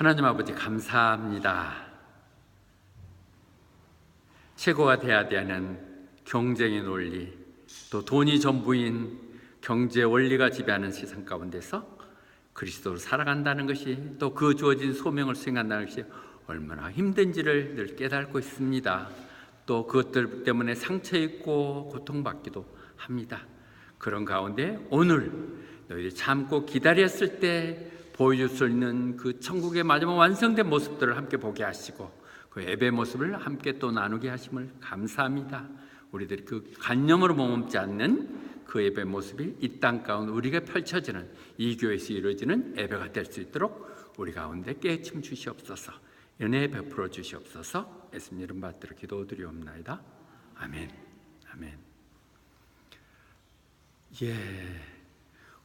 하나님 아버지 감사합니다. 최고가 돼야 되는 경쟁의 논리, 또 돈이 전부인 경제 원리가 지배하는 세상 가운데서 그리스도로 살아간다는 것이, 또 그 주어진 소명을 수행한다는 것이 얼마나 힘든지를 늘 깨닫고 있습니다. 또 그것들 때문에 상처 입고 고통받기도 합니다. 그런 가운데 오늘 너희들이 참고 기다렸을 때 보여줄 수 있는 그 천국의 마지막 완성된 모습들을 함께 보게 하시고, 그 예배 모습을 함께 또 나누게 하심을 감사합니다. 우리들이 그 관념으로 머멈지 않는 그 예배 모습이 이 땅 가운데 우리가 펼쳐지는, 이 교회에서 이루어지는 예배가 될 수 있도록 우리 가운데 깨우침 주시옵소서, 은혜 베풀어 주시옵소서. 예수님 이름 받들어 기도드리옵나이다. 아멘. 아멘.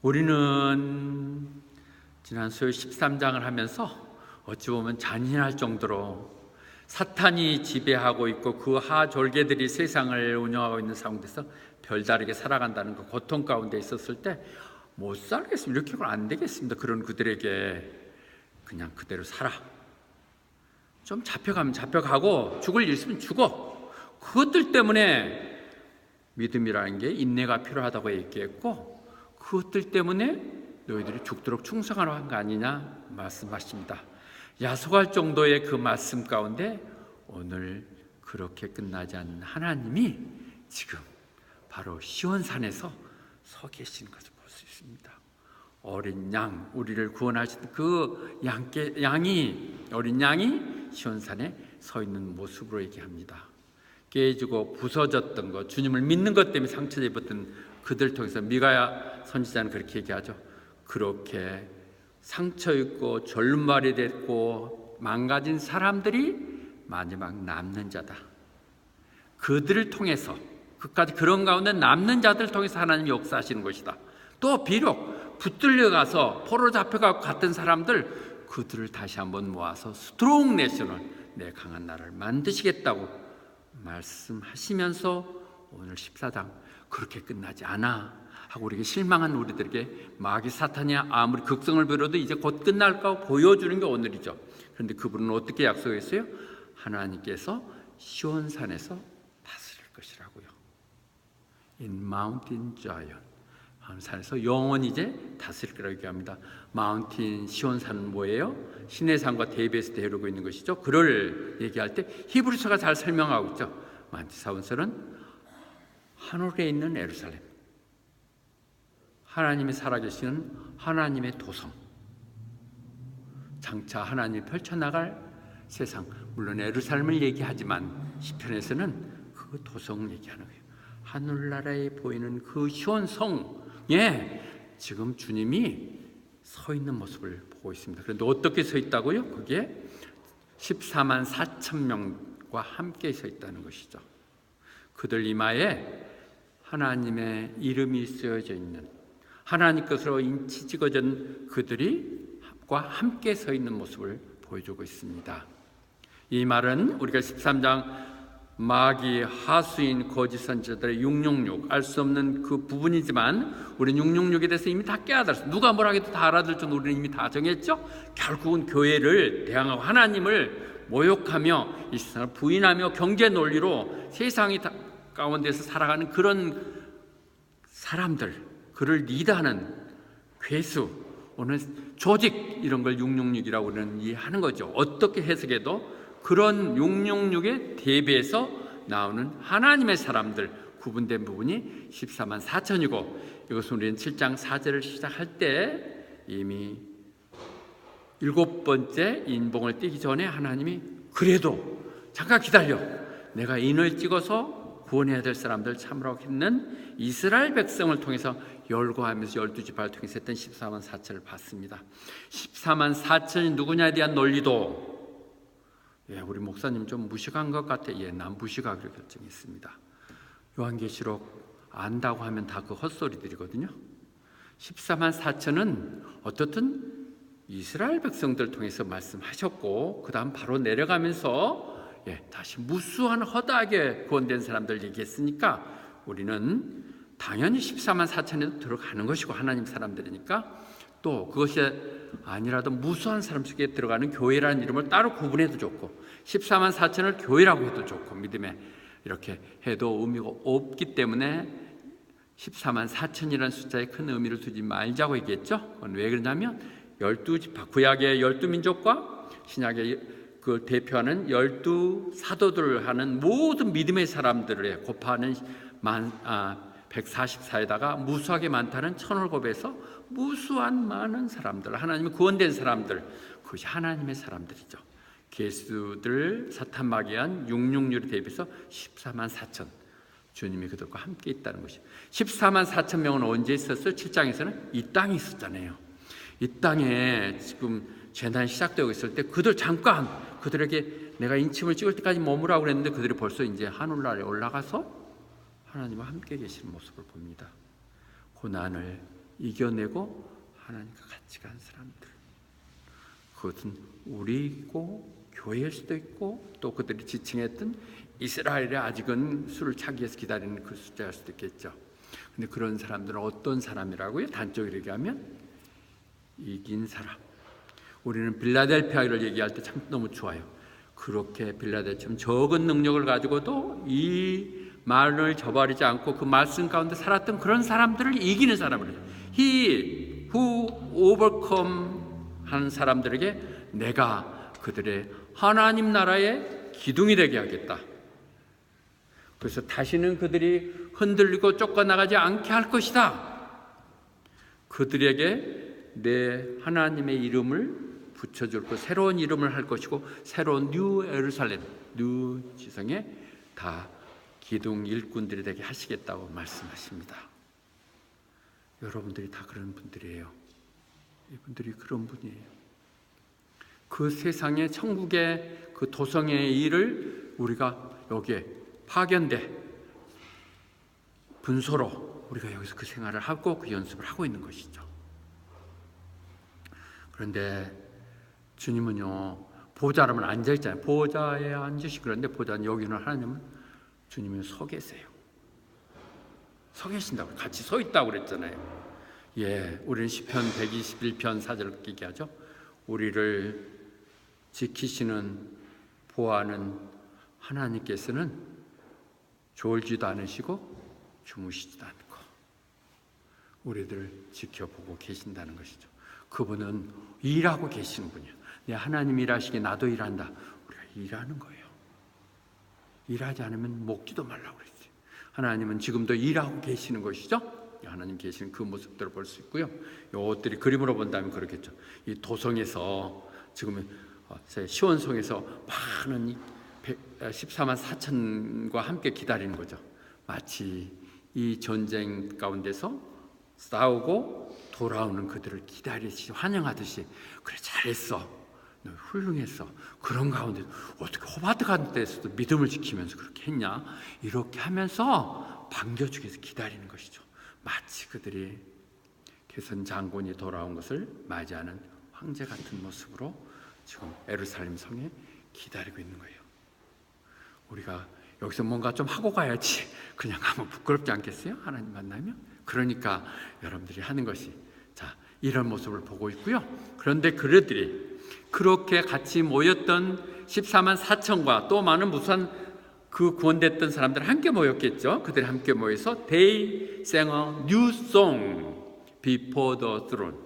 우리는 지난 수요일 13장을 하면서 어찌 보면 잔인할 정도로 사탄이 지배하고 있고 그 하졸개들이 세상을 운영하고 있는 상황에서 별다르게 살아간다는 그 고통 가운데 있었을 때 못 살겠습니다. 이렇게 하면 안 되겠습니다. 그런 그들에게 그냥 그대로 살아, 좀 잡혀가면 잡혀가고 죽을 일 있으면 죽어, 그것들 때문에 믿음이라는 게 인내가 필요하다고 얘기했고, 그것들 때문에 너희들이 죽도록 충성하라고 한 거 아니냐 말씀하십니다. 야속할 정도의 그 말씀 가운데 오늘 그렇게 끝나지 않는 하나님이 지금 바로 시온산에서 서 계시는 것을 볼 수 있습니다. 어린 양, 우리를 구원하신 그 어린 양이 시온산에 서 있는 모습으로 얘기합니다. 깨지고 부서졌던 것, 주님을 믿는 것 때문에 상처 입었던 그들 통해서 미가야 선지자는 그렇게 얘기하죠. 그렇게 상처 입고 절말이 됐고 망가진 사람들이 마지막 남는 자다. 그들을 통해서, 끝까지 그런 가운데 남는 자들을 통해서 하나님이 역사하시는 것이다. 또 비록 붙들려 가서 포로 잡혀가고 갔던 사람들, 그들을 다시 한번 모아서 스트롱 내셔널, 내 강한 나라를 만드시겠다고 말씀하시면서 오늘 14장 그렇게 끝나지 않아 하고 우리에게 실망한 우리들에게 마귀 사탄이 아무리 극성을 부려도 이제 곧 끝날까 보여주는 게 오늘이죠. 그런데 그분은 어떻게 약속했어요? 하나님께서 시온산에서 다스릴 것이라고요. In Mountain Zion, 산에서 영원히 이제 다스릴 거라고 얘기합니다. 마운틴 시온산은 뭐예요? 신의 산과 대비해서 대르고 있는 것이죠. 그를 얘기할 때 히브리서가 잘 설명하고 있죠. 마운틴 시온산은 하늘에 있는 예루살렘, 하나님이 살아계시는 하나님의 도성, 장차 하나님이 펼쳐나갈 세상, 물론 예루살렘을 얘기하지만 시편에서는 그 도성을 얘기하는 거예요. 하늘나라에 보이는 그 시온성에 지금 주님이 서 있는 모습을 보고 있습니다. 그런데 어떻게 서 있다고요? 그게 14만 4천 명과 함께 서 있다는 것이죠. 그들 이마에 하나님의 이름이 쓰여져 있는, 하나님 것으로 인치 찍어진 그들과 함께 서 있는 모습을 보여주고 있습니다. 이 말은 우리가 13장 마귀, 하수인, 거짓 선지자들의 666, 알 수 없는 그 부분이지만 우리는 666에 대해서 이미 다 깨달았어요. 누가 뭐라 해도 다 알아들 줄 우리는 이미 다 정했죠. 결국은 교회를 대항하고 하나님을 모욕하며 이 세상을 부인하며 경제 논리로 세상이 가운데서 살아가는 그런 사람들, 그를 리드하는 괴수, 오늘 조직, 이런 걸 666이라고 우리는 이해하는 거죠. 어떻게 해석해도 그런 666에 대비해서 나오는 하나님의 사람들, 구분된 부분이 14만 4천이고, 이것은 우리는 7장 4절을 시작할 때 이미 7번째 인봉을 띄기 전에 하나님이 그래도 잠깐 기다려, 내가 인을 찍어서 구원해야 될 사람들 참으라고 했는 이스라엘 백성을 통해서 열거하면서 12지파를 통해서 했던 14만 4천을 봤습니다. 14만 4천이 누구냐에 대한 논리도 우리 목사님 좀 무식한 것 같아. 난 무식하기로 결정했습니다. 요한계시록 안다고 하면 다 그 헛소리들이거든요. 14만 4천은 어떻든 이스라엘 백성들 통해서 말씀하셨고, 그 다음 바로 내려가면서 다시 무수한 허다하게 구원된 사람들 얘기했으니까 우리는 당연히 14만 4천에도 들어가는 것이고, 하나님 사람들이니까 또 그것이 아니라도 무수한 사람 속에 들어가는 교회라는 이름을 따로 구분해도 좋고 14만 4천을 교회라고 해도 좋고 믿음에 이렇게 해도 의미가 없기 때문에 14만 4천이라는 숫자에 큰 의미를 두지 말자고 얘기했죠. 그건 왜 그러냐면 12지파, 구약의 12민족과 신약의 그 대표하는 12사도들을 하는 모든 믿음의 사람들을 곱하는 144에다가 무수하게 많다는 천을 곱해서 무수한 많은 사람들, 하나님의 구원된 사람들, 그것이 하나님의 사람들이죠. 괴수들, 사탄 마귀한 666에 대비해서 14만 4천, 주님이 그들과 함께 있다는 것이. 14만 4천 명은 언제 있었어요? 7장에서는 이 땅에 있었잖아요. 이 땅에 지금 재난이 시작되고 있을 때 그들 잠깐 그들에게 내가 인침을 찍을 때까지 머무라고 그랬는데 그들이 벌써 이제 하늘나라에 올라가서 하나님과 함께 계시는 모습을 봅니다. 고난을 이겨내고 하나님과 같이 간 사람들, 그것은 우리고 교회일 수도 있고 또 그들이 지칭했던 이스라엘에 아직은 술을 차기 위해서 기다리는 그 숫자일 수도 있겠죠. 근데 그런 사람들은 어떤 사람이라고요? 단적으로 얘기하면 이긴 사람. 우리는 빌라델피아를 얘기할 때 참 너무 좋아요. 그렇게 빌라델피아처럼 적은 능력을 가지고도 이 말을 저버리지 않고 그 말씀 가운데 살았던 그런 사람들을 이기는 사람을 해요. He who overcome 하는 사람들에게 내가 그들의 하나님 나라의 기둥이 되게 하겠다. 그래서 다시는 그들이 흔들리고 쫓겨나가지 않게 할 것이다. 그들에게 내 하나님의 이름을 붙여줄 것, 새로운 이름을 할 것이고 새로운 뉴 예루살렘, 뉴 지성에 다 기둥 일꾼들이 되게 하시겠다고 말씀하십니다. 여러분들이 다 그런 분들이에요. 이분들이 그런 분이에요. 그 세상의 천국의 그 도성의 일을 우리가 여기에 파견돼 분소로 우리가 여기서 그 생활을 하고 그 연습을 하고 있는 것이죠. 그런데 주님은요, 보좌라면 앉아있잖아요. 보좌에 앉으시고 그런데 보좌는 여기는 하나님은 주님은 서 계세요. 서 계신다고, 같이 서 있다고 그랬잖아요. 예, 우리는 시편 121편 4절 얘기하죠. 우리를 지키시는 보호하는 하나님께서는 졸지도 않으시고 주무시지도 않고 우리들을 지켜보고 계신다는 것이죠. 그분은 일하고 계시는 분이에요. 내 하나님 일하시기에 나도 일한다. 우리가 일하는 거예요. 일하지 않으면 먹지도 말라고 그랬어요. 하나님은 지금도 일하고 계시는 것이죠. 하나님 계시는 그 모습들을 볼 수 있고요. 이것들이 그림으로 본다면 그렇겠죠. 이 도성에서 지금 시온성에서 많은 14만 4천과 함께 기다리는 거죠. 마치 이 전쟁 가운데서 싸우고 돌아오는 그들을 기다리시 환영하듯이, 그래 잘했어, 너 훌륭했어, 그런 가운데 어떻게 호바트 같은 데서도 믿음을 지키면서 그렇게 했냐, 이렇게 하면서 반겨주기 위해서 기다리는 것이죠. 마치 그들이 개선 장군이 돌아온 것을 맞이하는 황제 같은 모습으로 지금 예루살렘 성에 기다리고 있는 거예요. 우리가 여기서 뭔가 좀 하고 가야지 그냥 가면 부끄럽지 않겠어요? 하나님 만나면. 그러니까 여러분들이 하는 것이 자 이런 모습을 보고 있고요. 그런데 그들이 그렇게 같이 모였던 14만 4천과 또 많은 무수한 그 구원됐던 사람들 함께 모였겠죠. 그들이 함께 모여서 They sang a new song before the throne.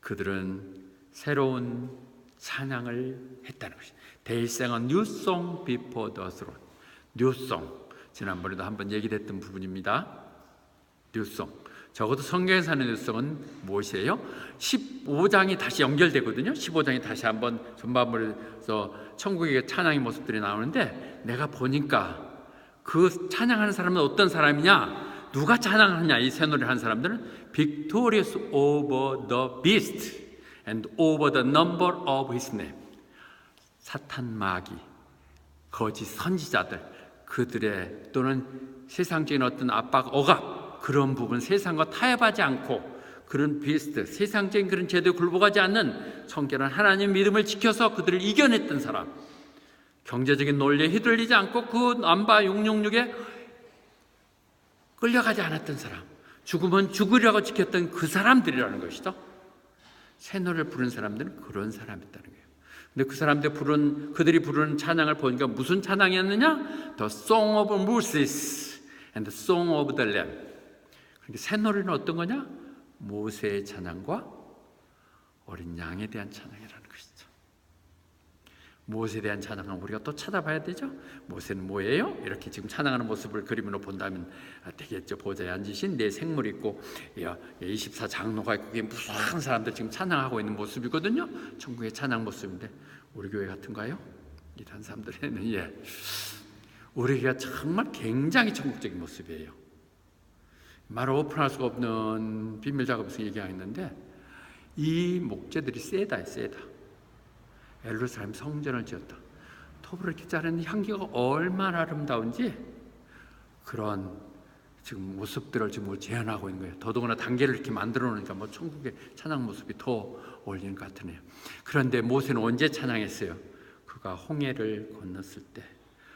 그들은 새로운 찬양을 했다는 것이죠. They sang a new song before the throne. New song. 지난번에도 한번 얘기됐던 부분입니다. New song. 적어도 성경에서 하는 New song은 무엇이에요? 15장이 다시 연결되거든요. 15장이 다시 한번 전반부에서 천국의 찬양의 모습들이 나오는데 내가 보니까 그 찬양하는 사람은 어떤 사람이냐? 누가 찬양하냐? 이 새 노래를 하는 사람들은 Victorious over the beast and over the number of his name. 사탄 마귀, 거짓 선지자들, 그들의 또는 세상적인 어떤 압박, 억압, 그런 부분 세상과 타협하지 않고 그런 비스트, 세상적인 그런 제도에 굴복하지 않는 청결한 하나님 믿음을 지켜서 그들을 이겨냈던 사람, 경제적인 논리에 휘둘리지 않고 그 남바 666에 끌려가지 않았던 사람, 죽으면 죽으려고 지켰던 그 사람들이라는 것이죠. 새 노래를 부르는 사람들은 그런 사람이었다는 거예요. 근데 그들이 부르는 찬양을 보니까 무슨 찬양이었느냐? The Song of Moses and the Song of the Lamb. 그러니까 새 노래는 어떤 거냐? 모세의 찬양과 어린 양에 대한 찬양이라는 것이죠. 모세에 대한 찬양은 우리가 또 찾아봐야 되죠. 모세는 뭐예요? 이렇게 지금 찬양하는 모습을 그림으로 본다면 되겠죠. 보좌에 앉으신 네 생물이 있고 24장로가 있고 무수한 사람들 지금 찬양하고 있는 모습이거든요. 천국의 찬양 모습인데 우리 교회 같은가요? 이런 사람들에는 우리 교회가 정말 굉장히 천국적인 모습이에요. 말을 오픈할 수가 없는 비밀 작업에서 얘기하는데 이 목재들이 세다. 예루살렘 성전을 지었다. 톱으로 이렇게 자르는 향기가 얼마나 아름다운지 그런 지금 모습들을 지금 재현하고 있는 거예요. 더더구나 단계를 이렇게 만들어 놓으니까 천국의 찬양 모습이 더 어울리는 것 같으네요. 그런데 모세는 언제 찬양했어요? 그가 홍해를 건넜을 때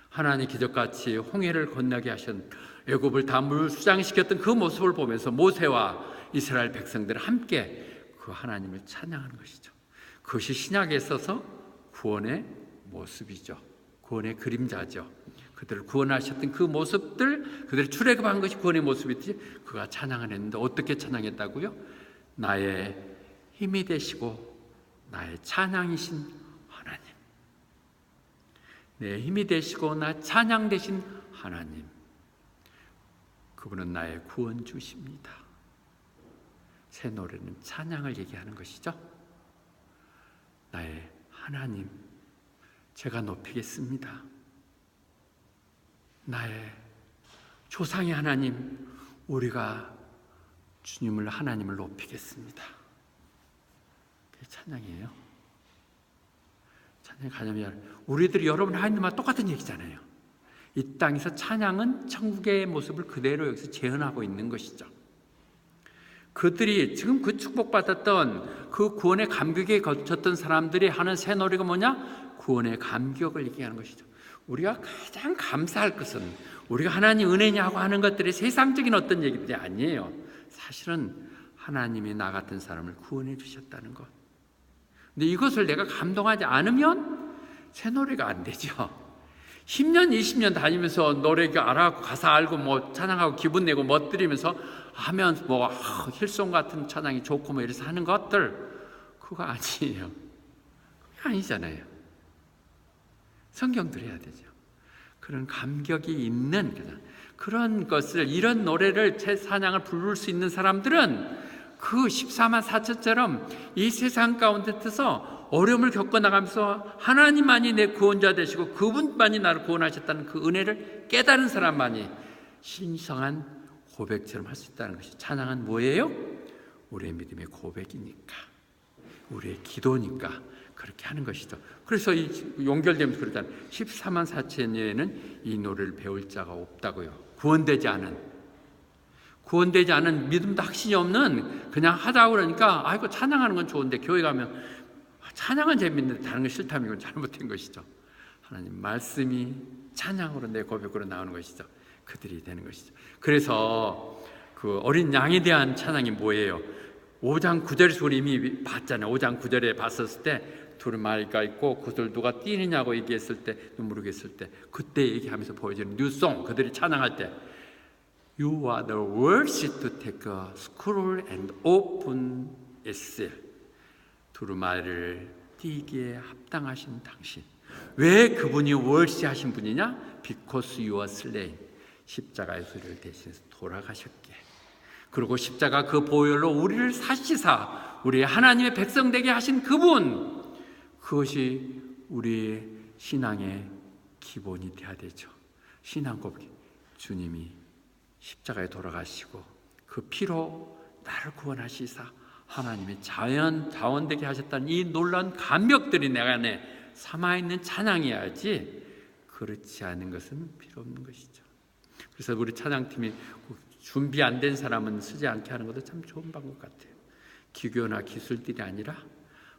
하나님 기적같이 홍해를 건너게 하신 애굽을 다 물수장시켰던 그 모습을 보면서 모세와 이스라엘 백성들은 함께 그 하나님을 찬양하는 것이죠. 그것이 신약에 있어서 구원의 모습이죠. 구원의 그림자죠. 그들을 구원하셨던 그 모습들, 그들이 출애굽한 것이 구원의 모습이지. 그가 찬양을 했는데 어떻게 찬양했다고요? 나의 힘이 되시고 나의 찬양이신 하나님, 내 힘이 되시고 나 찬양 되신 하나님, 그분은 나의 구원주십니다. 새 노래는 찬양을 얘기하는 것이죠. 나의 하나님, 제가 높이겠습니다. 나의 조상의 하나님, 우리가 주님을, 하나님을 높이겠습니다. 그게 찬양이에요. 찬양이 가냐면 우리들이 여러분 하나님과 똑같은 얘기잖아요. 이 땅에서 찬양은 천국의 모습을 그대로 여기서 재현하고 있는 것이죠. 그들이 지금 그 축복받았던 그 구원의 감격에 거쳤던 사람들이 하는 새 노래가 뭐냐? 구원의 감격을 얘기하는 것이죠. 우리가 가장 감사할 것은 우리가 하나님 은혜냐고 하는 것들이 세상적인 어떤 얘기들이 아니에요. 사실은 하나님이 나 같은 사람을 구원해 주셨다는 것. 근데 이것을 내가 감동하지 않으면 새 노래가 안 되죠. 10년, 20년 다니면서 노래 알아갖고 가사 알고 찬양하고 기분 내고 멋들이면서 하면 힐송 같은 찬양이 좋고 이래서 하는 것들, 그거 아니에요. 그게 아니잖아요. 성경들 해야 되죠. 그런 감격이 있는 그런 것을, 이런 노래를 찬양을 부를 수 있는 사람들은 그 14만 4천처럼 이 세상 가운데서 어려움을 겪어나가면서 하나님만이 내 구원자 되시고 그분만이 나를 구원하셨다는 그 은혜를 깨달은 사람만이 신성한 고백처럼 할 수 있다는 것이, 찬양은 뭐예요? 우리의 믿음의 고백이니까, 우리의 기도니까 그렇게 하는 것이죠. 그래서 이 연결되면서 그러잖아요. 14만 4천여에는 이 노래를 배울 자가 없다고요. 구원되지 않은 믿음도 확신이 없는, 그냥 하자고 그러니까 아이고 찬양하는 건 좋은데 교회 가면 찬양은 재밌는데 다른 건 싫다면 이건 잘못된 것이죠. 하나님 말씀이 찬양으로, 내 고백으로 나오는 것이죠. 그들이 되는 것이죠. 그래서 그 어린 양에 대한 찬양이 뭐예요? 5장 9절에서 우리 이미 봤잖아요. 5장 9절에 봤었을 때 두루마리가 있고 그들 누가 뛰느냐고 얘기했을 때, 눈물을 했을 때, 그때 얘기하면서 보여지는 뉴송, 그들이 찬양할 때 You are the worthy to take a scroll and open its seal. 두루마리를 띄기에 합당하신 당신. 왜 그분이 worthy 하신 분이냐? Because you are slain. 십자가의 소리를 대신해서 돌아가셨기에. 그리고 십자가 그 보혈로 우리를 사시사 우리 하나님의 백성 되게 하신 그분, 그것이 우리의 신앙의 기본이 되어야 되죠. 신앙 고백, 주님이 십자가에 돌아가시고 그 피로 나를 구원하시사 하나님의 자원되게 하셨다는 이 놀라운 감격들이 내 안에 삼아있는 찬양이어야지, 그렇지 않은 것은 필요 없는 것이죠. 그래서 우리 찬양팀이 준비 안 된 사람은 쓰지 않게 하는 것도 참 좋은 방법 같아요. 기교나 기술들이 아니라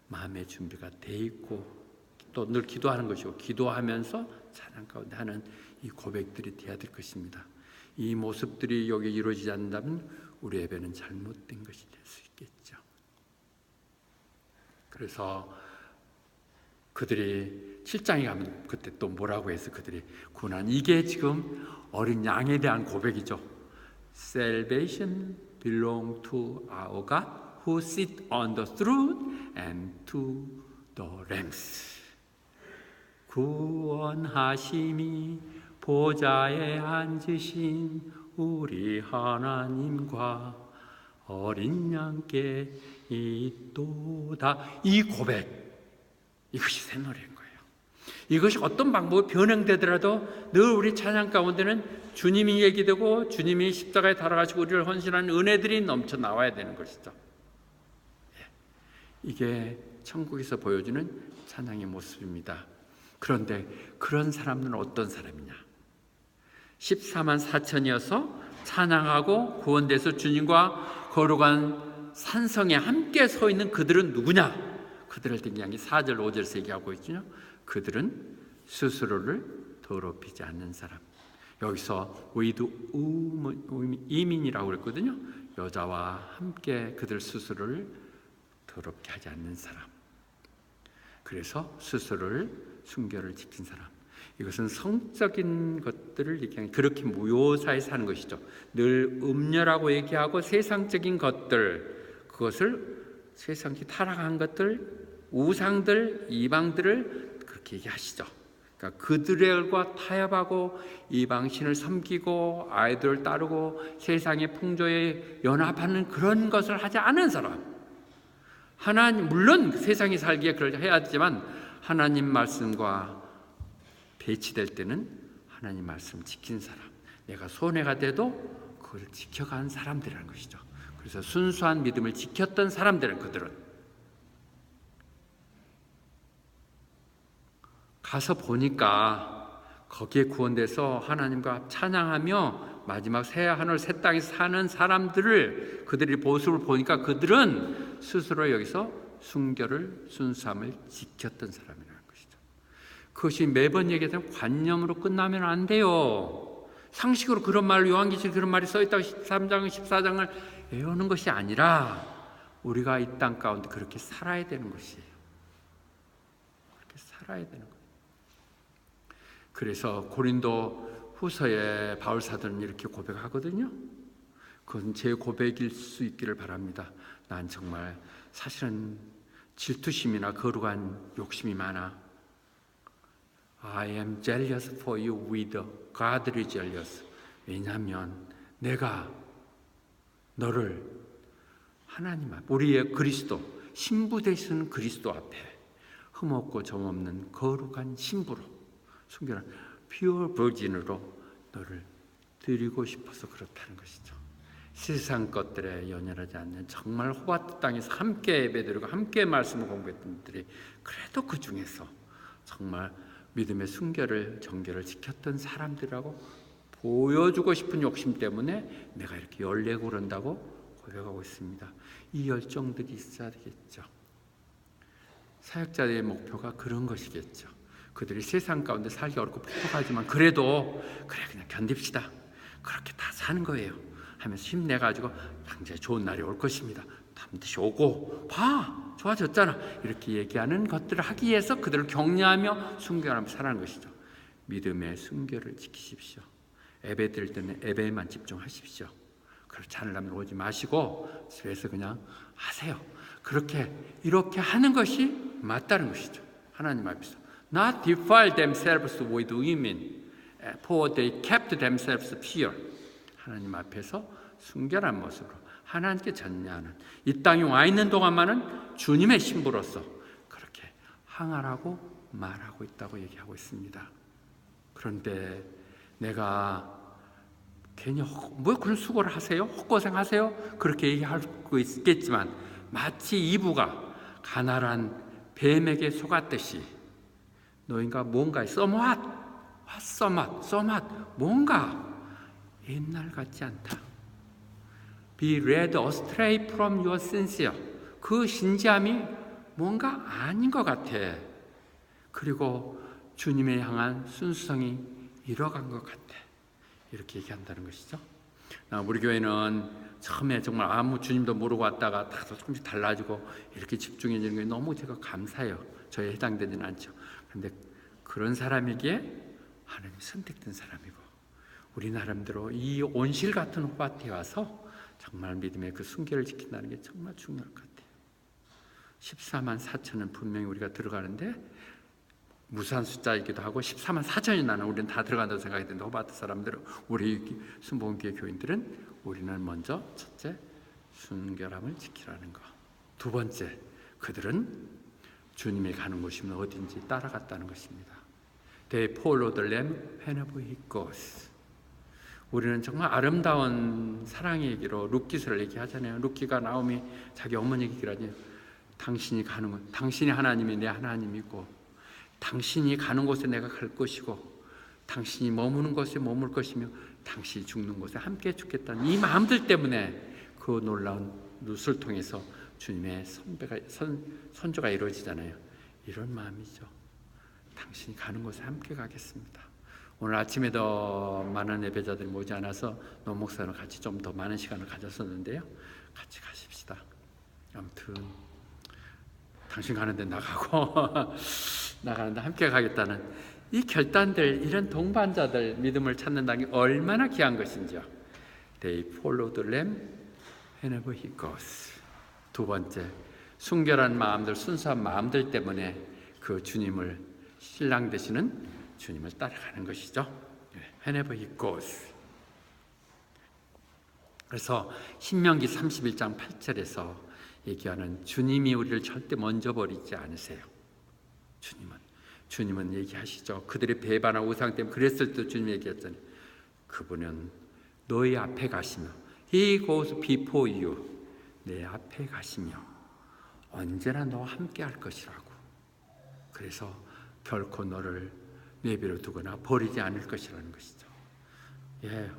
마음의 준비가 돼 있고 또 늘 기도하는 것이고, 기도하면서 찬양 가운데 하는 이 고백들이 돼야 될 것입니다. 이 모습들이 여기 이루어지지 않는다면 우리 예배는 잘못된 것이 될 수 있겠죠. 그래서 그들이 7장에 가면 그때 또 뭐라고 해서 그들이 구원한, 이게 지금 어린 양에 대한 고백이죠. Salvation belong to our God who sit on the throne and to the lambs. 구원하심이 보좌에 앉으신 우리 하나님과 어린 양께 있도다. 이 고백, 이것이 새 노래인 거예요. 이것이 어떤 방법이 변형되더라도 늘 우리 찬양 가운데는 주님이 얘기되고 주님이 십자가에 달아가시고 우리를 헌신하는 은혜들이 넘쳐 나와야 되는 것이죠. 이게 천국에서 보여주는 찬양의 모습입니다. 그런데 그런 사람들은 어떤 사람이냐? 14만 4천이어서 찬양하고 구원돼서 주님과 거룩한 산성에 함께 서 있는 그들은 누구냐? 그들을 등장한 게 4절 5절에서 얘기하고 있죠. 그들은 스스로를 더럽히지 않는 사람. 여기서 with 이민이라고 그랬거든요. 여자와 함께 그들 스스로를 더럽게 하지 않는 사람. 그래서 스스로를 순결을 지킨 사람. 이것은 성적인 것들을 얘기하는, 그렇게 무효사에 사는 것이죠. 늘 음녀라고 얘기하고 세상적인 것들, 그것을 세상이 타락한 것들, 우상들, 이방들을 그렇게 얘기하시죠. 그러니까 그들과 타협하고 이방신을 섬기고 아이들을 따르고 세상의 풍조에 연합하는 그런 것을 하지 않은 사람. 하나님, 물론 세상에 살기에 그걸 해야 되지만 하나님 말씀과 배치될 때는 하나님 말씀 지킨 사람, 내가 손해가 돼도 그걸 지켜간 사람들이라는 것이죠. 그래서 순수한 믿음을 지켰던 사람들은, 그들은 가서 보니까 거기에 구원돼서 하나님과 찬양하며 마지막 새 하늘 새 땅에서 사는 사람들을, 그들의 모습을 보니까 그들은 스스로 여기서 순결을, 순수함을 지켰던 사람이라는 것이죠. 그것이 매번 얘기하는 관념으로 끝나면 안 돼요. 상식으로 그런 말을, 요한계시록에 그런 말이 써있다고 13장 14장을 외우는 것이 아니라 우리가 이 땅 가운데 그렇게 살아야 되는 것이에요. 그렇게 살아야 되는 거예요. 그래서 고린도 후서에 바울 사도는 이렇게 고백하거든요. 그건 제 고백일 수 있기를 바랍니다. 난 정말 사실은 질투심이나 거룩한 욕심이 많아. I am jealous for you with godly jealous. 왜냐하면 내가 너를 하나님 앞, 우리의 그리스도, 신부 되시는 그리스도 앞에 흠없고 점없는 거룩한 신부로, 순결한 pure virgin으로 너를 드리고 싶어서 그렇다는 것이죠. 세상 것들에 연연하지 않는 정말 호바트 땅에서 함께 예배드리고 함께 말씀을 공부했던 분들이 그래도 그 중에서 정말 믿음의 순결을, 정결을 지켰던 사람들이라고 보여주고 싶은 욕심 때문에 내가 이렇게 열내고 그런다고 고백하고 있습니다. 이 열정들이 있어야 되겠죠. 사역자의 목표가 그런 것이겠죠. 그들이 세상 가운데 살기 어렵고 퍽퍽하지만 그래도 그래 그냥 견딥시다, 그렇게 다 사는 거예요 하면서 힘내가지고 당장에 좋은 날이 올 것입니다, 반드시 오고 봐 좋아졌잖아, 이렇게 얘기하는 것들을 하기 위해서 그들을 격려하며 순결하며 살아가는 것이죠. 믿음의 순결을 지키십시오. 예배 드릴 때는 예배에만 집중하십시오. 그렇지 않으려면 오지 마시고 집에서 그냥 하세요. 그렇게 이렇게 하는 것이 맞다는 것이죠. 하나님 앞에서 not defile themselves with women, for they kept themselves pure. 하나님 앞에서 순결한 모습으로 하나님께 전념하는, 이 땅에 와 있는 동안만은 주님의 신부로서 그렇게 항아라고 말하고 있다고 얘기하고 있습니다. 그런데 내가 괜히 뭐 그런 수고를 하세요? 헛고생하세요? 그렇게 얘기하고 있겠지만 마치 이브가 가난한 뱀에게 속았듯이 너희가 뭔가 somewhat 뭔가 옛날 같지 않다. Be led astray from your sincere. 그 신지함이 뭔가 아닌 것 같아. 그리고 주님에 향한 순수성이 잃어간 것 같아. 이렇게 얘기한다는 것이죠. 우리 교회는 처음에 정말 아무 주님도 모르고 왔다가 다 조금씩 달라지고 이렇게 집중해지는 게 너무 제가 감사해요. 저에 해당되지는 않죠. 그런데 그런 사람에게 하나님이 선택된 사람이고, 우리 나름대로 이 온실 같은 호밭에 와서 정말 믿음의 그 순결을 지킨다는 게 정말 중요할 것 같아요. 14만 4천은 분명히 우리가 들어가는데 무수한 숫자이기도 하고 14만 4천이 나는 우리는 다 들어간다고 생각이 드는데, 호바트 사람들은, 우리 순복음교회 교인들은 우리는 먼저 첫째 순결함을 지키라는 거, 두 번째 그들은 주님이 가는 곳이면 어딘지 따라갔다는 것입니다. They followed the Lamb wherever he goes. 우리는 정말 아름다운 사랑의 얘기로 룻기서를 얘기하잖아요. 룻기가 나오미 자기 어머니 얘기를 하죠. 당신이 가는 곳, 당신이 하나님이 내 하나님이고, 당신이 가는 곳에 내가 갈 것이고, 당신이 머무는 곳에 머물 것이며, 당신이 죽는 곳에 함께 죽겠다는 이 마음들 때문에 그 놀라운 룻을 통해서 주님의 선조가 이루어지잖아요. 이런 마음이죠. 당신이 가는 곳에 함께 가겠습니다. 오늘 아침에도 많은 예배자들이 모이지 않아서 노 목사랑 같이 좀 더 많은 시간을 가졌었는데요. 같이 가십시다. 아무튼 당신 가는데 나가고 나가는데 함께 가겠다는 이 결단들, 이런 동반자들 믿음을 찾는다는 게 얼마나 귀한 것인지요. They follow the Lamb wherever he goes. 두 번째, 순결한 마음들, 순수한 마음들 때문에 그 주님을, 신랑 되시는 주님을 따라가는 것이죠. Wherever he goes. 그래서 신명기 31장 8절에서 얘기하는 주님이 우리를 절대 먼저 버리지 않으세요. 주님은 얘기하시죠. 그들의 배반한 우상 때문에 그랬을 때 주님 얘기했잖아요. 그분은 너희 앞에 가시며, He goes before you. 내 앞에 가시며 언제나 너와 함께 할 것이라고. 그래서 결코 너를 내버려 두거나 버리지 않을 것이라는 것이죠. 예,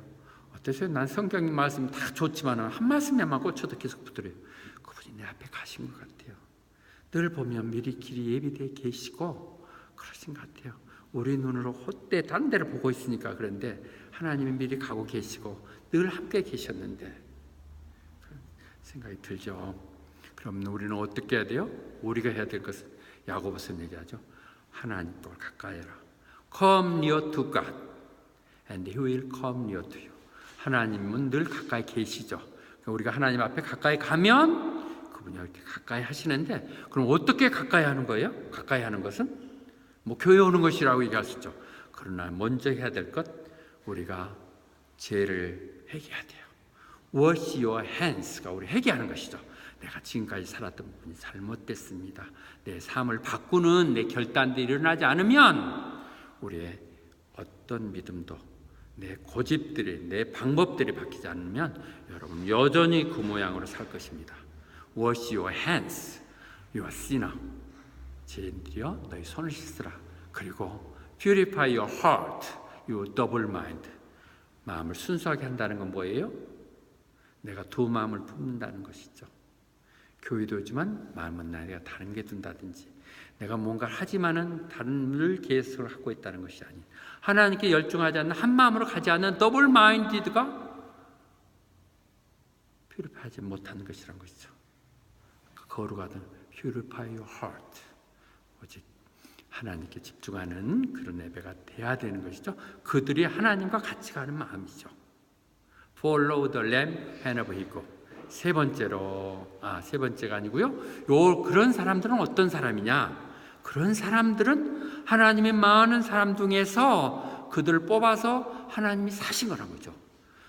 어떠세요? 난 성경 말씀 다 좋지만 한 말씀에만 꽂혀도 계속 붙들어요. 그분이 내 앞에 가신 것 같아요. 늘 보면 미리 길이 예비되어 계시고 그러신 것 같아요. 우리 눈으로 헛되 다른 데를 보고 있으니까 그런데 하나님이 미리 가고 계시고 늘 함께 계셨는데, 그런 생각이 들죠. 그럼 우리는 어떻게 해야 돼요? 우리가 해야 될 것은 야고보서 얘기하죠. 하나님과 가까이 해라. Come near to God and He will come near to you. 하나님은 늘 가까이 계시죠. 그러니까 우리가 하나님 앞에 가까이 가면 그분이 이렇게 가까이 하시는데, 그럼 어떻게 가까이 하는 거예요? 가까이 하는 것은 뭐 교회 오는 것이라고 얘기할 수 있죠. 그러나 먼저 해야 될 것, 우리가 죄를 회개해야 돼요. Wash your hands가 우리 회개하는 것이죠. 내가 지금까지 살았던 부분이 잘못됐습니다. 내 삶을 바꾸는 내 결단들이 일어나지 않으면 우리의 어떤 믿음도, 내 고집들이, 내 방법들이 바뀌지 않으면 여러분 여전히 그 모양으로 살 것입니다. Wash your hands, you are sinner. 죄인들이여 너희 손을 씻으라. 그리고 Purify your heart, you double mind. 마음을 순수하게 한다는 건 뭐예요? 내가 두 마음을 품는다는 것이죠. 교회도 오지만 마음은 내가 다른 게 든다든지, 내가 뭔가를 하지만은 다른 늘 계획을 하고 있다는 것이 아닌, 하나님께 열중하지 않는 한 마음으로 가지 않는 더블 마인디드가 퓨리파이하지 못하는 것이란 것이죠. 거룩하던 Purify your heart, 오직 하나님께 집중하는 그런 예배가 돼야 되는 것이죠. 그들이 하나님과 같이 가는 마음이죠. Follow the Lamb wherever he goes. 세 번째가 아니고요. 그런 사람들은 어떤 사람이냐? 그런 사람들은 하나님의 많은 사람 중에서 그들을 뽑아서 하나님이 사신 거라는 거죠.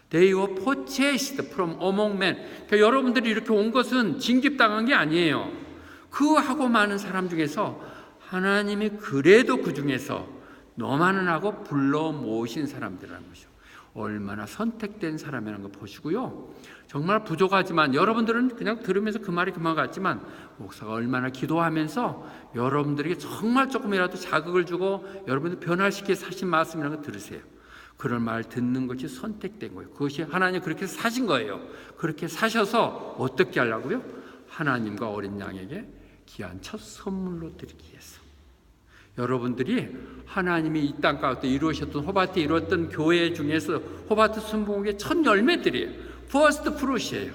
They were purchased from among men. 그러니까 여러분들이 이렇게 온 것은 징집당한 게 아니에요. 그 하고 많은 사람 중에서 하나님이 그래도 그 중에서 너만은 하고 불러 모으신 사람들이라는 것이죠. 얼마나 선택된 사람이라는 거 보시고요. 정말 부족하지만 여러분들은 그냥 들으면서 그 말이 그만 같지만 목사가 얼마나 기도하면서 여러분들에게 정말 조금이라도 자극을 주고 여러분들 변화시키게 사신 말씀이라는 거 들으세요. 그런 말 듣는 것이 선택된 거예요. 그것이 하나님 그렇게 사신 거예요. 그렇게 사셔서 어떻게 하려고요? 하나님과 어린 양에게 귀한 첫 선물로 드리기 위해서. 여러분들이 하나님이 이 땅 가운데 이루셨던 호바트에 이루었던 교회 중에서 호바트 순복음의 첫 열매들이에요. 퍼스트 프루트이에요.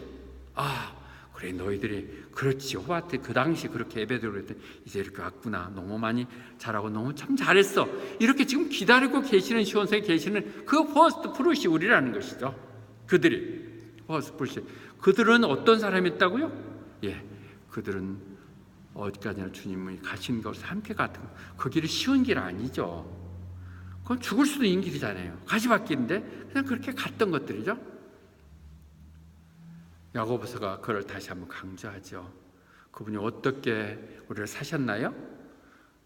그래 너희들이 그렇지 호바트 그 당시 그렇게 예배드리고 그랬더니 이제 이렇게 왔구나. 너무 많이 잘하고 너무 참 잘했어. 이렇게 지금 기다리고 계시는 시온성에 계시는 그 퍼스트 프루트이 우리라는 것이죠. 그들이 퍼스트 프루트. 그들은 어떤 사람이었다고요? 그들은 어디까지나 주님이 가신 것을 함께 갔던 그 길이 쉬운 길 아니죠. 그건 죽을 수도 있는 길이잖아요. 가시밭길인데 그냥 그렇게 갔던 것들이죠. 야고보서가 그걸 다시 한번 강조하죠. 그분이 어떻게 우리를 사셨나요?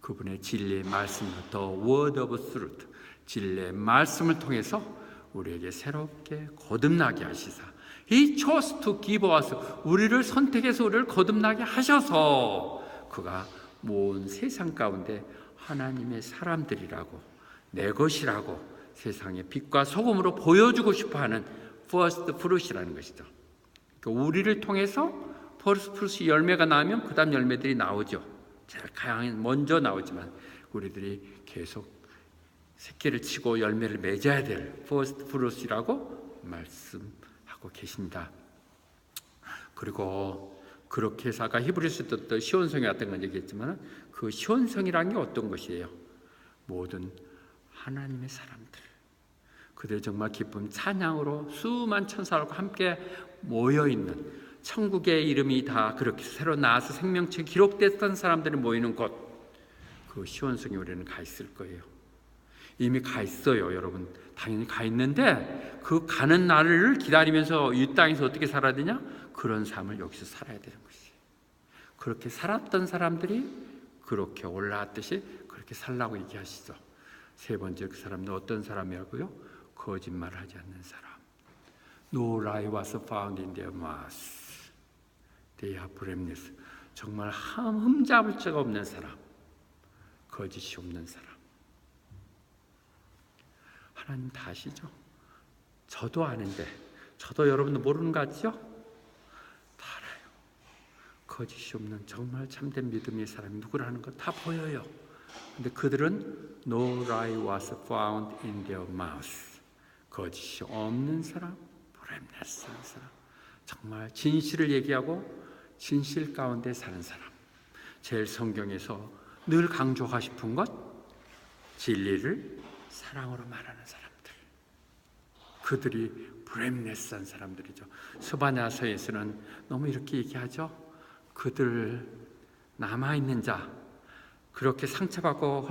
그분의 진리의 말씀, The Word of Truth, 진리의 말씀을 통해서 우리에게 새롭게 거듭나게 하시사 He chose to give us, 우리를 선택해서 우리를 거듭나게 하셔서 그가 모은 세상 가운데 하나님의 사람들이라고 내 것이라고 세상의 빛과 소금으로 보여주고 싶어하는 퍼스트 프루트이라는 것이죠. 그러니까 우리를 통해서 퍼스트 프루트 열매가 나면 그 다음 열매들이 나오죠. 제일 가장 먼저 나오지만 우리들이 계속 새끼를 치고 열매를 맺어야 될 퍼스트 프루트라고 말씀하고 계십니다. 그리고 그렇게 해서 아까 히브리서 떴던 시온성에 왔던 건 얘기했지만 그 시온성이라는 게 어떤 것이에요? 모든 하나님의 사람들, 그들 정말 기쁨 찬양으로 수만 천사들과 함께 모여있는 천국의 이름이 다 그렇게 새로 나와서 생명책에 기록됐던 사람들이 모이는 곳, 그 시온성에 우리는 가 있을 거예요. 이미 가 있어요. 여러분 당연히 가 있는데 그 가는 날을 기다리면서 이 땅에서 어떻게 살아야 되냐? 그런 삶을 여기서 살아야 되는 것이에요. 그렇게 살았던 사람들이 그렇게 올라왔듯이 그렇게 살라고 얘기하시죠. 세 번째 그 사람은 어떤 사람이라고요? 거짓말하지 않는 사람. No lie was found in their mouths. They are blameless. 정말 흠잡을 자가 없는 사람, 거짓이 없는 사람. 하나님 다 아시죠? 저도 아는데, 저도 여러분도 모르는 거 같죠? 다 알아요. 거짓이 없는 정말 참된 믿음의 사람이 누구라는 거 다 보여요. 근데 그들은 No lie was found in their mouth. 거짓이 없는 사람, blameless한 사람, 정말 진실을 얘기하고 진실 가운데 사는 사람. 제일 성경에서 늘 강조하고 싶은 것, 진리를 사랑으로 말하는 사람들. 그들이 blameless한 사람들이죠. 스바냐서에서는 너무 이렇게 얘기하죠. 그들 남아있는 자, 그렇게 상처받고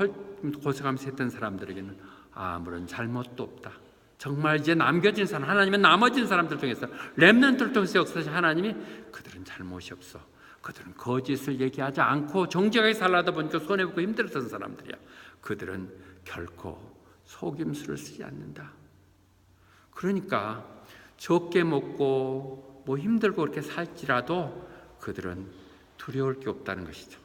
고생하면서 했던 사람들에게는 아무런 잘못도 없다. 정말 이제 남겨진 사람, 하나님은 남아진 사람들 중에서 렘넌트를 통해서 역사하신 하나님이 그들은 잘못이 없어. 그들은 거짓을 얘기하지 않고 정직하게 살아다 보니까 손해보고 힘들었던 사람들이야. 그들은 결코 속임수를 쓰지 않는다. 그러니까 적게 먹고 뭐 힘들고 그렇게 살지라도 그들은 두려울 게 없다는 것이죠.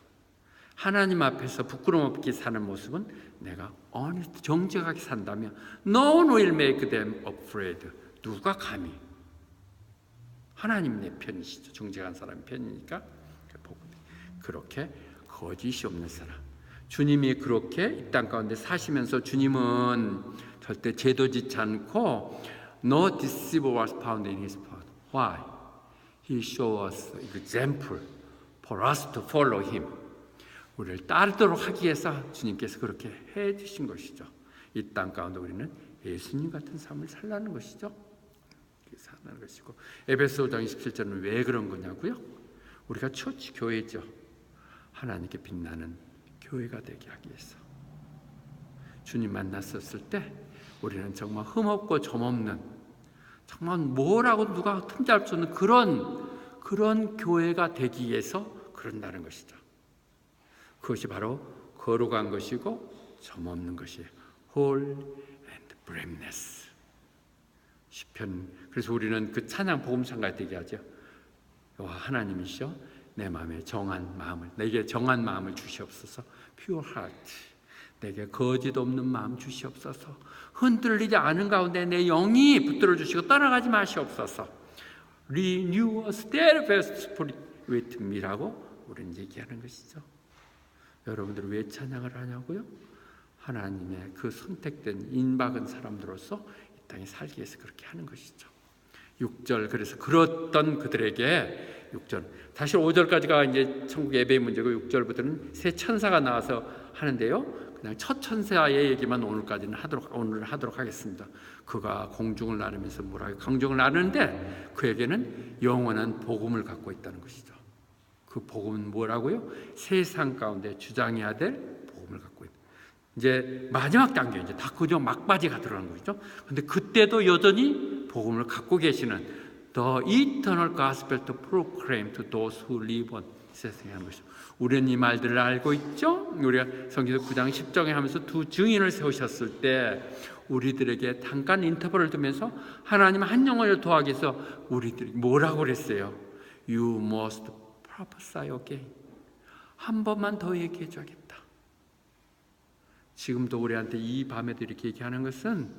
하나님 앞에서 부끄럼 없게 사는 모습은 내가 honest, 정직하게 산다면 No one will make them afraid. 누가 감히? 하나님 내 편이시죠. 정직한 사람 편이니까. 그렇게 거짓이 없는 사람. 주님이 그렇게 이 땅 가운데 사시면서 주님은 절대 제도짓지 않고 No deceiver was found in his path. Why? He showed us example for us to follow him. 우리를 따르도록 하기 위해서 주님께서 그렇게 해 주신 것이죠. 이 땅 가운데 우리는 예수님 같은 삶을 살라는 것이죠. 사는 것이고, 에베소 5장 27절은 왜 그런 거냐고요? 우리가 처치 교회죠. 하나님께 빛나는 교회가 되게 하기 위해서. 주님 만났었을 때 우리는 정말 흠없고 점없는, 정말 뭐라고 누가 틈잡을 수 없는 그런 교회가 되기 위해서 그런다는 것이죠. 그것이 바로 거룩한 것이고 점없는 것이에요. Whole and blameless. 시편. 그래서 우리는 그 찬양 복음성가 되게 하죠. 하나님이시여, 내 마음에 정한 마음을, 내게 정한 마음을 주시옵소서. Pure heart. 내게 거짓 없는 마음 주시옵소서. 흔들리지 않은 가운데 내 영이 붙들어 주시고 떠나가지 마시옵소서. Renew a steadfast spirit with me라고 우리는 얘기하는 것이죠. 여러분들 왜 찬양을 하냐고요? 하나님의 그 선택된 인박은 사람들로서 이 땅에 살기 위해서 그렇게 하는 것이죠. 6절, 그래서 그렇던 그들에게 6절, 사실 5절까지가 이제 천국 예배의 문제고 6절부터는 새 천사가 나와서 하는데요. 그냥 첫 천사의 얘기만 오늘 하도록 하겠습니다. 그가 공중을 나르면서 뭐라고 강중을 나르는데 그에게는 영원한 복음을 갖고 있다는 것이죠. 그 복음은 뭐라고요? 세상 가운데 주장해야 될 복음을 갖고 있다. 이제 마지막 단계, 이제 다 그저 막바지가 들어간 거죠. 근데 그때도 여전히 복음을 갖고 계시는 The eternal gospel to proclaim to those who live on 세상에 하는 것이죠. 우리는 이 말들을 알고 있죠. 우리가 성경에서 9장 10장에 하면서 두 증인을 세우셨을 때 우리들에게 잠깐 인터벌을 두면서 하나님 한 영혼을 도하기 위해서 우리들이 뭐라고 그랬어요? You must prophesy again. 한 번만 더 얘기해 줘야겠다. 지금도 우리한테 이 밤에도 이렇게 얘기하는 것은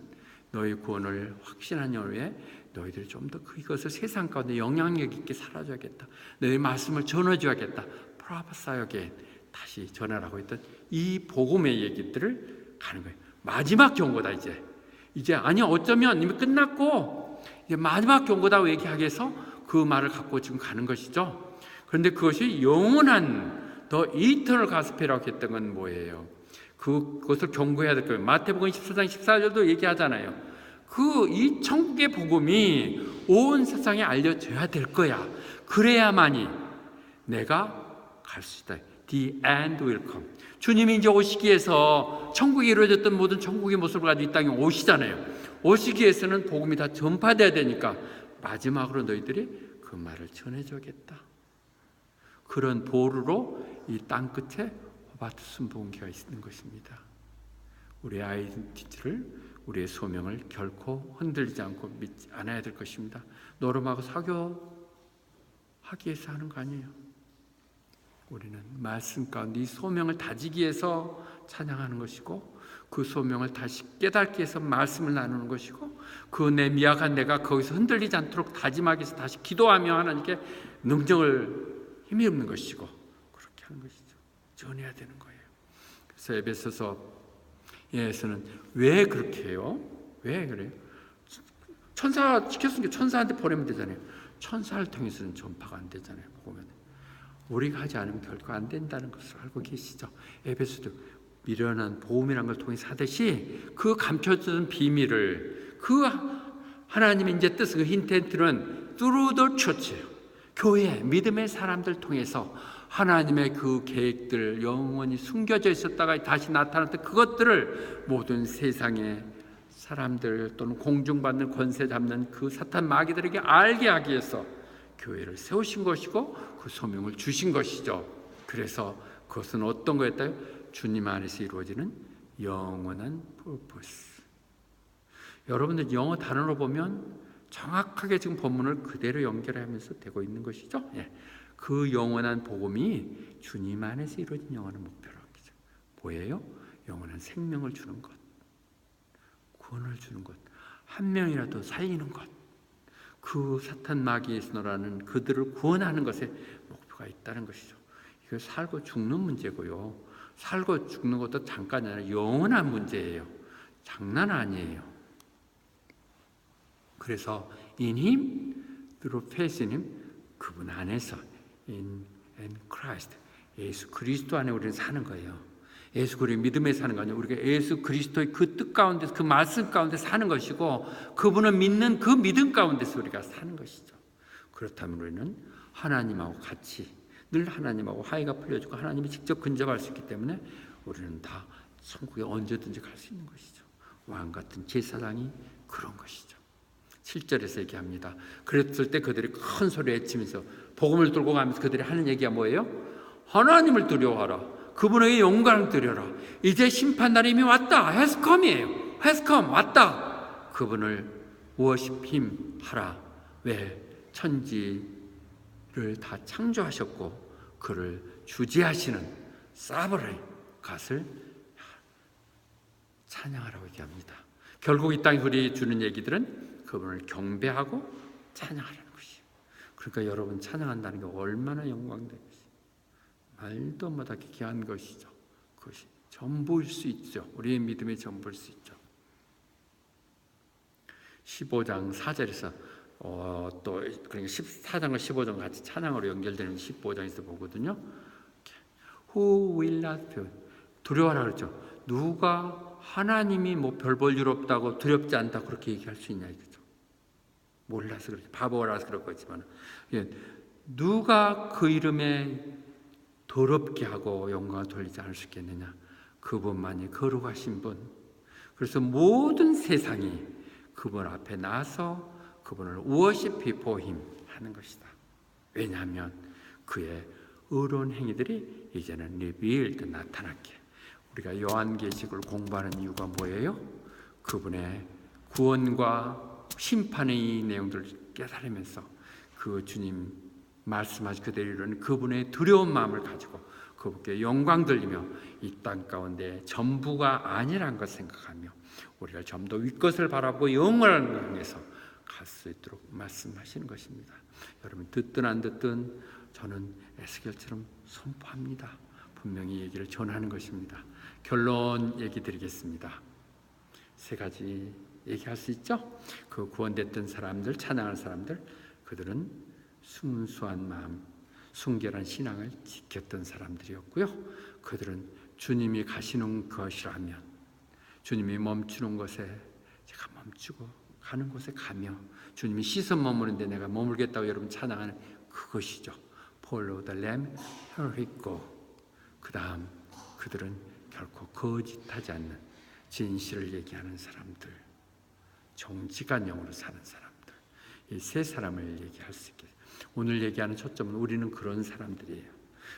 너희 구원을 확신한 이후에 너희들이 좀 더 그것을 세상 가운데 영향력 있게 살아줘야겠다. 너희 말씀을 전해줘야겠다. prophesy again. 다시 전하라고 했던 이 복음의 얘기들을 가는 거예요. 마지막 경고다 이제 아니 어쩌면 이미 끝났고 이제 마지막 경고다 얘기하기 위해서 그 말을 갖고 지금 가는 것이죠. 그런데 그것이 영원한 더 이터널 가스펠이라고 했던 건 뭐예요? 그것을 경고해야 될 거예요. 마태복음 14장 14절도 얘기하잖아요. 이 천국의 복음이 온 세상에 알려져야 될 거야. 그래야만이 내가 갈 수 있다. The end will come. 주님이 이제 오시기 위해서 천국이 이루어졌던 모든 천국의 모습을 가지고 이 땅에 오시잖아요. 오시기 위해서는 복음이 다 전파돼야 되니까 마지막으로 너희들이 그 말을 전해줘야겠다. 그런 보루로 이 땅 끝에 호바트 순복음교회가 있는 것입니다. 우리의 아이덴티티를, 우리의 소명을 결코 흔들리지 않고 믿지 않아야 될 것입니다. 노름하고 사교하기 위해서 하는 거 아니에요. 우리는 말씀 가운데 이 소명을 다지기 위해서 찬양하는 것이고 그 소명을 다시 깨닫기 위해서 말씀을 나누는 것이고 그 내 미약한 내가 거기서 흔들리지 않도록 다짐하기 위해서 다시 기도하며 하나님께 능력을 힘이 없는 것이고 그렇게 하는 것이죠. 전해야 되는 거예요. 그래서 에베소서에서는 왜 그렇게 해요? 왜 그래요? 천사 시켰으니까 천사한테 보내면 되잖아요. 천사를 통해서는 전파가 안 되잖아요. 보면 우리가 하지 않으면 결코 안 된다는 것을 알고 계시죠. 에베소도 미련한 복음이라는 걸 통해서 하듯이 그 감춰진 비밀을 그 하나님의 이제 뜻은 그 인텐트는 through the church예요. 교회, 믿음의 사람들 통해서 하나님의 그 계획들 영원히 숨겨져 있었다가 다시 나타났던 그것들을 모든 세상의 사람들 또는 공중받는 권세 잡는 그 사탄 마귀들에게 알게 하기 위해서 교회를 세우신 것이고 그 소명을 주신 것이죠. 그래서 그것은 어떤 거였다요? 주님 안에서 이루어지는 영원한 purpose. 여러분들 영어 단어로 보면 정확하게 지금 본문을 그대로 연결하면서 되고 있는 것이죠. 예. 그 영원한 복음이 주님 안에서 이루어진 영원한 목표라는 거죠. 뭐예요? 영원한 생명을 주는 것, 구원을 주는 것, 한 명이라도 살리는 것, 그 사탄 마귀에서 놀아는 그들을 구원하는 것에 목표가 있다는 것이죠. 이거 살고 죽는 문제고요. 살고 죽는 것도 잠깐이 아니라 영원한 문제예요. 장난 아니에요. 그래서 in him, through faith in him, 그분 안에서 in Christ, 예수 그리스도 안에 우리는 사는 거예요. 예수 그리스도 믿음에 사는 거 아니에요. 우리가 예수 그리스도의 그 뜻 가운데서 그 말씀 가운데 사는 것이고 그분을 믿는 그 믿음 가운데서 우리가 사는 것이죠. 그렇다면 우리는 하나님하고 같이 늘 하나님하고 화해가 풀려지고 하나님이 직접 근접할 수 있기 때문에 우리는 다 천국에 언제든지 갈 수 있는 것이죠. 왕 같은 제사장이 그런 것이죠. 7절에서 얘기합니다. 그랬을 때 그들이 큰 소리 외치면서 복음을 들고 가면서 그들이 하는 얘기가 뭐예요? 하나님을 두려워하라. 그분에게 영광을 드려라. 이제 심판날이 이미 왔다. has come이에요. has come, 왔다. 그분을 worship him 하라. 왜? 천지를 다 창조하셨고 그를 주재하시는 사브레인 갓을 찬양하라고 얘기합니다. 결국 이 땅에 우리 주는 얘기들은 그분을 경배하고 찬양하라는 것이에요. 그러니까 여러분 찬양한다는 게 얼마나 영광된 것이에요. 말도 못하게 귀한 것이죠. 그것이 전부일 수 있죠. 우리의 믿음의 전부일 수 있죠. 15장 4절에서 또 그러니까 14장과 15장 같이 찬양으로 연결되는 15장에서 보거든요. Who will not fear? 두려워하라 그랬죠. 누가 하나님이 뭐 별 볼 일 없다고 두렵지 않다 그렇게 얘기할 수 있냐 이거죠. 몰라서 그렇지, 바보라서 그럴 거지만, 누가 그 이름에 더럽게 하고 영광을 돌리지 않을 수 있겠느냐? 그분만이 거룩하신 분. 그래서 모든 세상이 그분 앞에 나서 그분을 worship before him 하는 것이다. 왜냐하면 그의 의로운 행위들이 이제는 revealed, 나타났게. 우리가 요한계시록을 공부하는 이유가 뭐예요? 그분의 구원과 심판의 내용들을 깨달으면서 그 주님 말씀하신 그대로 이루는 그분의 두려운 마음을 가지고 그분께 영광 돌리며 이 땅 가운데 전부가 아니란 것 생각하며 우리가 좀 더 윗것을 바라보고 영원한 향해서 갈 수 있도록 말씀하시는 것입니다. 여러분 듣든 안 듣든 저는 에스겔처럼 선포합니다. 분명히 얘기를 전하는 것입니다. 결론 얘기 드리겠습니다. 세 가지 얘기할 수 있죠? 그 구원됐던 사람들, 찬양하는 사람들, 그들은 순수한 마음, 순결한 신앙을 지켰던 사람들이었고요. 그들은 주님이 가시는 것이라면, 주님이 멈추는 곳에 제가 멈추고 가는 곳에 가며, 주님이 시선 머무는데 내가 머물겠다고 여러분 찬양하는 그것이죠. Follow the Lamb, here he go. 그 다음 그들은 결코 거짓하지 않는 진실을 얘기하는 사람들, 정직한 영으로 사는 사람들, 이 세 사람을 얘기할 수 있겠습니다. 오늘 얘기하는 초점은 우리는 그런 사람들이에요.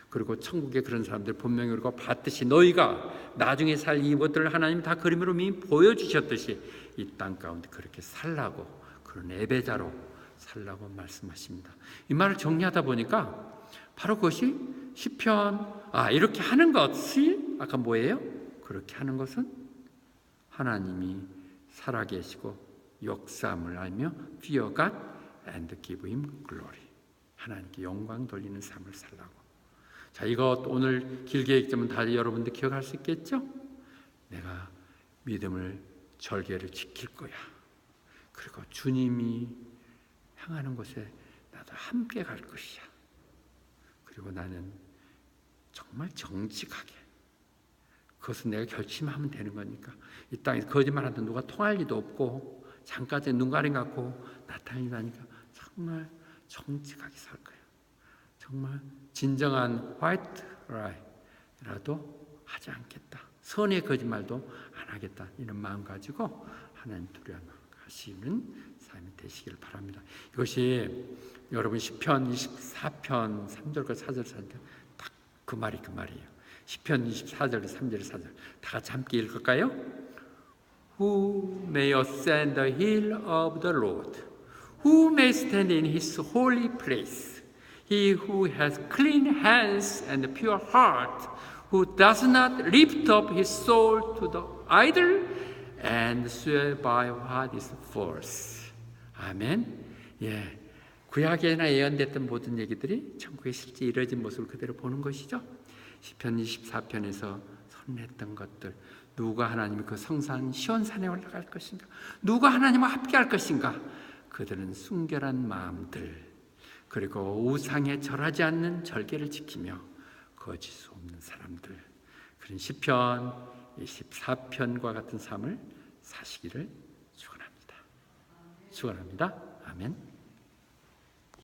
그리고 천국에 그런 사람들 분명히 우리가 봤듯이 너희가 나중에 살 이것들을 하나님 다 그림으로 이미 보여주셨듯이 이 땅 가운데 그렇게 살라고, 그런 예배자로 살라고 말씀하십니다. 이 말을 정리하다 보니까 바로 그것이 시편, 이렇게 하는 것이 아까 뭐예요? 그렇게 하는 것은 하나님이 살아계시고 역사함을 알며 fear God and give him glory. 하나님께 영광 돌리는 삶을 살라고. 자, 이거 오늘 길게 읽자면 다 여러분들 기억할 수 있겠죠? 내가 믿음을, 절개를 지킬 거야. 그리고 주님이 향하는 곳에 나도 함께 갈 것이야. 그리고 나는 정말 정직하게, 그것은 내가 결심하면 되는 거니까. 이 땅에서 거짓말하던 누가 통할 리도 없고 잠깐의 눈가림 갖고 나타나니까 정말 정직하게 살 거예요. 정말 진정한 화이트 라이라도 하지 않겠다. 선의 거짓말도 안 하겠다. 이런 마음 가지고 하나님 두려워하시는 삶이 되시기를 바랍니다. 이것이 여러분 시편 24편 3절과 4절 딱 그 말이에요. 시편 24절 3절 4절 다 같이 함께 읽을까요? Who may ascend the hill of the Lord? Who may stand in his holy place? He who has clean hands and pure heart, who does not lift up his soul to the idol and swear by what is false. 아멘. 예, 구약에나 예언됐던 모든 얘기들이 천국에 실제 이루어진 모습을 그대로 보는 것이죠. 시편 24편에서 선언했던 것들, 누가 하나님의 그 성산 시온산에 올라갈 것인가, 누가 하나님과 함께할 것인가, 그들은 순결한 마음들, 그리고 우상에 절하지 않는 절개를 지키며 거짓 없는 사람들, 그런 시편 24편과 같은 삶을 사시기를 축원합니다. 축원합니다. 아멘.